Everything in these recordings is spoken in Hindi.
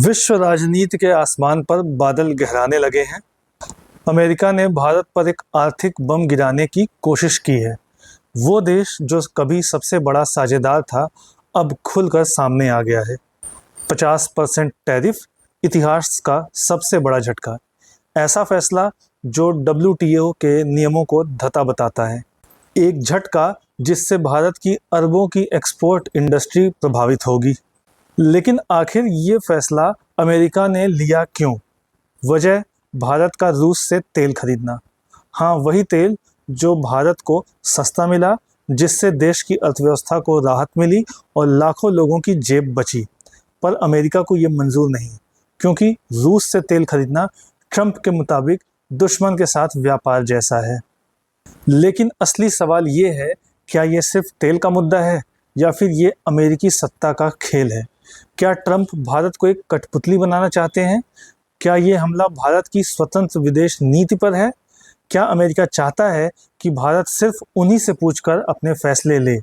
विश्व राजनीति के आसमान पर बादल गहराने लगे हैं। अमेरिका ने भारत पर एक आर्थिक बम गिराने की कोशिश की है। वो देश जो कभी सबसे बड़ा साझेदार था, अब खुलकर सामने आ गया है। 50% टैरिफ, इतिहास का सबसे बड़ा झटका। ऐसा फैसला जो WTO के नियमों को धता बताता है। एक झटका जिससे भारत की अरबों की एक्सपोर्ट इंडस्ट्री प्रभावित होगी। लेकिन आखिर ये फैसला अमेरिका ने लिया क्यों? वजह भारत का रूस से तेल खरीदना। हाँ, वही तेल जो भारत को सस्ता मिला, जिससे देश की अर्थव्यवस्था को राहत मिली और लाखों लोगों की जेब बची। पर अमेरिका को ये मंजूर नहीं, क्योंकि रूस से तेल खरीदना ट्रंप के मुताबिक दुश्मन के साथ व्यापार जैसा है। लेकिन असली सवाल ये है, क्या ये सिर्फ तेल का मुद्दा है या फिर ये अमेरिकी सत्ता का खेल है? क्या ट्रंप भारत को एक कठपुतली बनाना चाहते हैं? क्या ये हमला भारत की स्वतंत्र विदेश नीति पर है? क्या अमेरिका चाहता है कि भारत सिर्फ उन्हीं से पूछकर अपने फैसले ले?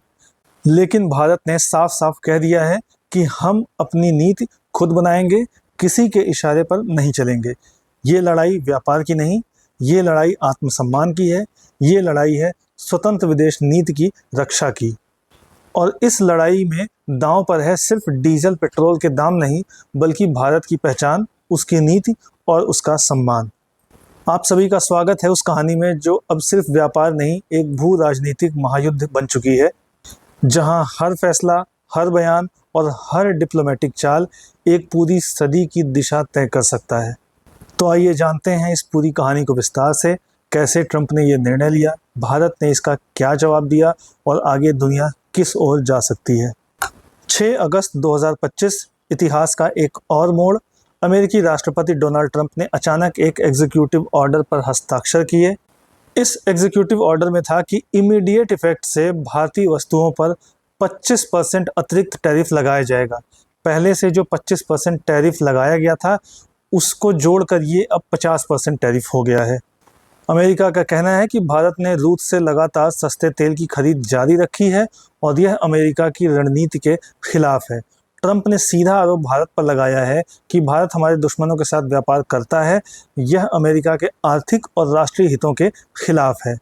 लेकिन भारत ने साफ साफ कह दिया है कि हम अपनी नीति खुद बनाएंगे, किसी के इशारे पर नहीं चलेंगे। ये लड़ाई व्यापार की नहीं, ये लड़ाई आत्मसम्मान की है, ये लड़ाई है स्वतंत्र विदेश नीति की रक्षा की। और इस लड़ाई में दांव पर है सिर्फ डीजल पेट्रोल के दाम नहीं, बल्कि भारत की पहचान, उसकी नीति और उसका सम्मान। आप सभी का स्वागत है उस कहानी में जो अब सिर्फ व्यापार नहीं, एक भू राजनीतिक महायुद्ध बन चुकी है, जहां हर फैसला, हर बयान और हर डिप्लोमेटिक चाल एक पूरी सदी की दिशा तय कर सकता है। तो आइए जानते हैं इस पूरी कहानी को विस्तार से। कैसे ट्रंप ने यह निर्णय लिया, भारत ने इसका क्या जवाब दिया और आगे दुनिया किस ओर जा सकती है। 6 अगस्त 2025 इतिहास का एक और मोड़। अमेरिकी राष्ट्रपति डोनाल्ड ट्रंप ने अचानक एक एग्जीक्यूटिव ऑर्डर पर हस्ताक्षर किए। इस एग्जीक्यूटिव ऑर्डर में था कि इमीडिएट इफेक्ट से भारतीय वस्तुओं पर 25% अतिरिक्त टैरिफ लगाया जाएगा। पहले से जो 25% टैरिफ लगाया गया था, उसको जोड़कर ये अब 50% टैरिफ हो गया है। अमेरिका का कहना है कि भारत ने रूस से लगातार सस्ते तेल की खरीद जारी रखी है और यह अमेरिका की रणनीति के खिलाफ है। ट्रंप ने सीधा आरोप भारत पर लगाया है कि भारत हमारे दुश्मनों के साथ व्यापार करता है। यह अमेरिका के आर्थिक और राष्ट्रीय हितों के खिलाफ है।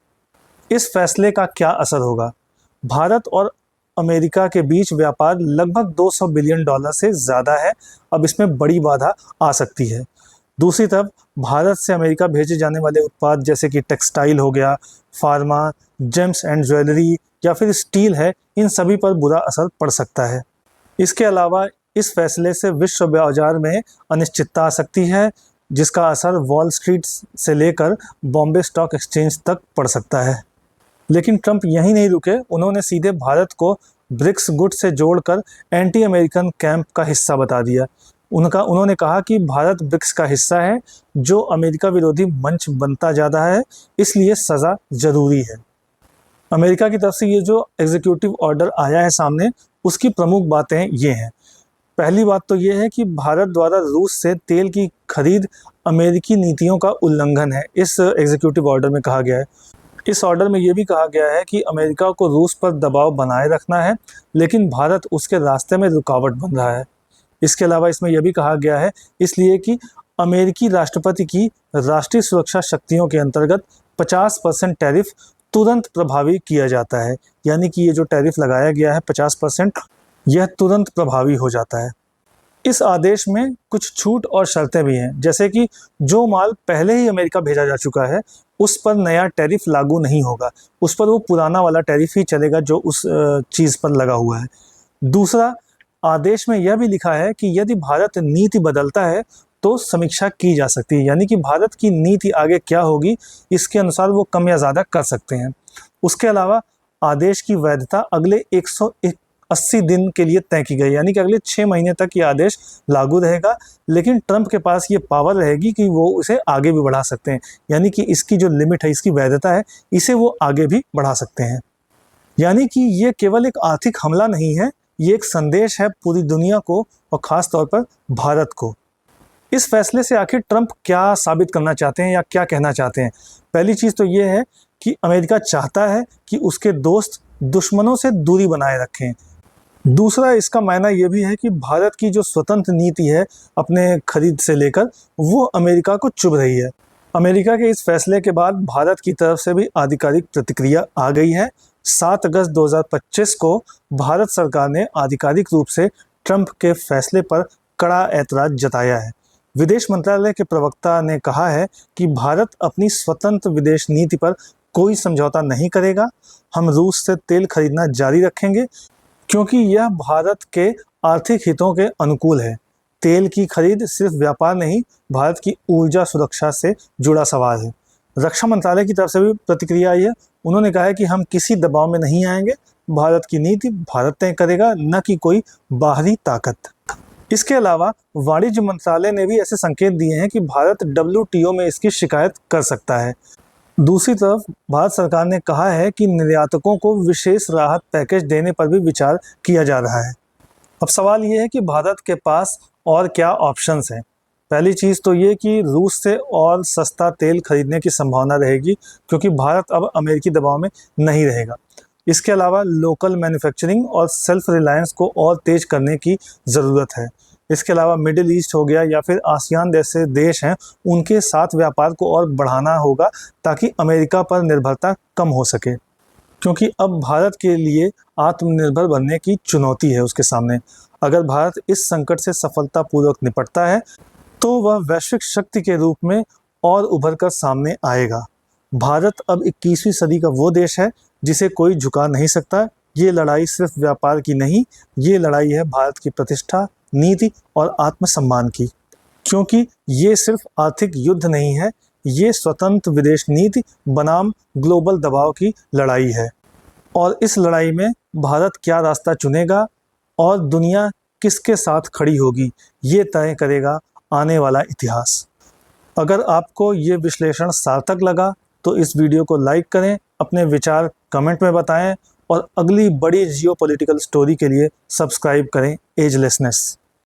इस फैसले का क्या असर होगा? भारत और अमेरिका के बीच व्यापार लगभग $200 बिलियन से ज़्यादा है। अब इसमें बड़ी बाधा आ सकती है। दूसरी तरफ भारत से अमेरिका भेजे जाने वाले उत्पाद जैसे कि टेक्सटाइल हो गया, फार्मा, जेम्स एंड ज्वेलरी या फिर स्टील है, इन सभी पर बुरा असर पड़ सकता है। इसके अलावा इस फैसले से विश्व बाजार में अनिश्चितता आ सकती है, जिसका असर वॉल स्ट्रीट से लेकर बॉम्बे स्टॉक एक्सचेंज तक पड़ सकता है। लेकिन ट्रंप यहीं नहीं रुके। उन्होंने सीधे भारत को ब्रिक्स गुट से जोड़कर एंटी अमेरिकन कैंप का हिस्सा बता दिया। उन्होंने कहा कि भारत ब्रिक्स का हिस्सा है, जो अमेरिका विरोधी मंच बनता जा रहा है, इसलिए सज़ा ज़रूरी है। अमेरिका की तरफ से ये जो एग्जीक्यूटिव ऑर्डर आया है सामने, उसकी प्रमुख बातें ये हैं। पहली बात तो ये है कि भारत द्वारा रूस से तेल की खरीद अमेरिकी नीतियों का उल्लंघन है, इस एग्जीक्यूटिव ऑर्डर में कहा गया है। इस ऑर्डर में ये भी कहा गया है कि अमेरिका को रूस पर दबाव बनाए रखना है, लेकिन भारत उसके रास्ते में रुकावट बन रहा है। इसके अलावा इसमें यह भी कहा गया है इसलिए कि अमेरिकी राष्ट्रपति की राष्ट्रीय सुरक्षा शक्तियों के अंतर्गत 50% टैरिफ तुरंत प्रभावी किया जाता है। यानी कि ये जो टैरिफ लगाया गया है 50%, यह तुरंत प्रभावी हो जाता है। इस आदेश में कुछ छूट और शर्तें भी हैं, जैसे कि जो माल पहले ही अमेरिका भेजा जा चुका है, उस पर नया टैरिफ लागू नहीं होगा। उस पर वो पुराना वाला टैरिफ ही चलेगा जो उस चीज़ पर लगा हुआ है। दूसरा, आदेश में यह भी लिखा है कि यदि भारत नीति बदलता है तो समीक्षा की जा सकती है। यानी कि भारत की नीति आगे क्या होगी, इसके अनुसार वो कम या ज़्यादा कर सकते हैं। उसके अलावा आदेश की वैधता अगले 180 दिन के लिए तय की गई, यानी कि अगले 6 महीने तक ये आदेश लागू रहेगा। लेकिन ट्रंप के पास ये पावर रहेगी कि वो उसे आगे भी बढ़ा सकते हैं। यानी कि इसकी जो लिमिट है, इसकी वैधता है, इसे वो आगे भी बढ़ा सकते हैं। यानी कि ये केवल एक आर्थिक हमला नहीं है, ये एक संदेश है पूरी दुनिया को और ख़ास तौर पर भारत को। इस फैसले से आखिर ट्रंप क्या साबित करना चाहते हैं या क्या कहना चाहते हैं? पहली चीज़ तो ये है कि अमेरिका चाहता है कि उसके दोस्त दुश्मनों से दूरी बनाए रखें। दूसरा इसका मायना ये भी है कि भारत की जो स्वतंत्र नीति है अपने खरीद से लेकर, वो अमेरिका को चुभ रही है। अमेरिका के इस फैसले के बाद भारत की तरफ से भी आधिकारिक प्रतिक्रिया आ गई है। 7 अगस्त 2025 को भारत सरकार ने आधिकारिक रूप से ट्रंप के फैसले पर कड़ा ऐतराज जताया है। विदेश मंत्रालय के प्रवक्ता ने कहा है कि भारत अपनी स्वतंत्र विदेश नीति पर कोई समझौता नहीं करेगा। हम रूस से तेल खरीदना जारी रखेंगे क्योंकि यह भारत के आर्थिक हितों के अनुकूल है। तेल की खरीद सिर्फ व्यापार नहीं, भारत की ऊर्जा सुरक्षा से जुड़ा सवाल है। रक्षा मंत्रालय की तरफ से भी प्रतिक्रिया आई है। उन्होंने कहा है कि हम किसी दबाव में नहीं आएंगे, भारत की नीति भारत तय करेगा, न कि कोई बाहरी ताकत। इसके अलावा वाणिज्य मंत्रालय ने भी ऐसे संकेत दिए हैं कि भारत WTO में इसकी शिकायत कर सकता है। दूसरी तरफ भारत सरकार ने कहा है कि निर्यातकों को विशेष राहत पैकेज देने पर भी विचार किया जा रहा है। अब सवाल ये है कि भारत के पास और क्या ऑप्शंस हैं। पहली चीज़ तो ये कि रूस से और सस्ता तेल खरीदने की संभावना रहेगी क्योंकि भारत अब अमेरिकी दबाव में नहीं रहेगा। इसके अलावा लोकल मैन्युफैक्चरिंग और सेल्फ रिलायंस को और तेज करने की ज़रूरत है। इसके अलावा मिडिल ईस्ट हो गया या फिर आसियान जैसे देश हैं, उनके साथ व्यापार को और बढ़ाना होगा ताकि अमेरिका पर निर्भरता कम हो सके, क्योंकि अब भारत के लिए आत्मनिर्भर बनने की चुनौती है उसके सामने। अगर भारत इस संकट से सफलतापूर्वक निपटता है तो वह वैश्विक शक्ति के रूप में और उभर कर सामने आएगा। भारत अब 21वीं सदी का वो देश है जिसे कोई झुका नहीं सकता। ये लड़ाई सिर्फ व्यापार की नहीं, ये लड़ाई है भारत की प्रतिष्ठा, नीति और आत्मसम्मान की। क्योंकि ये सिर्फ आर्थिक युद्ध नहीं है, ये स्वतंत्र विदेश नीति बनाम ग्लोबल दबाव की लड़ाई है। और इस लड़ाई में भारत क्या रास्ता चुनेगा और दुनिया किसके साथ खड़ी होगी, ये तय करेगा आने वाला इतिहास। अगर आपको ये विश्लेषण सार्थक लगा तो इस वीडियो को लाइक करें, अपने विचार कमेंट में बताएं और अगली बड़ी जियोपॉलिटिकल स्टोरी के लिए सब्सक्राइब करें एजलेसनेस।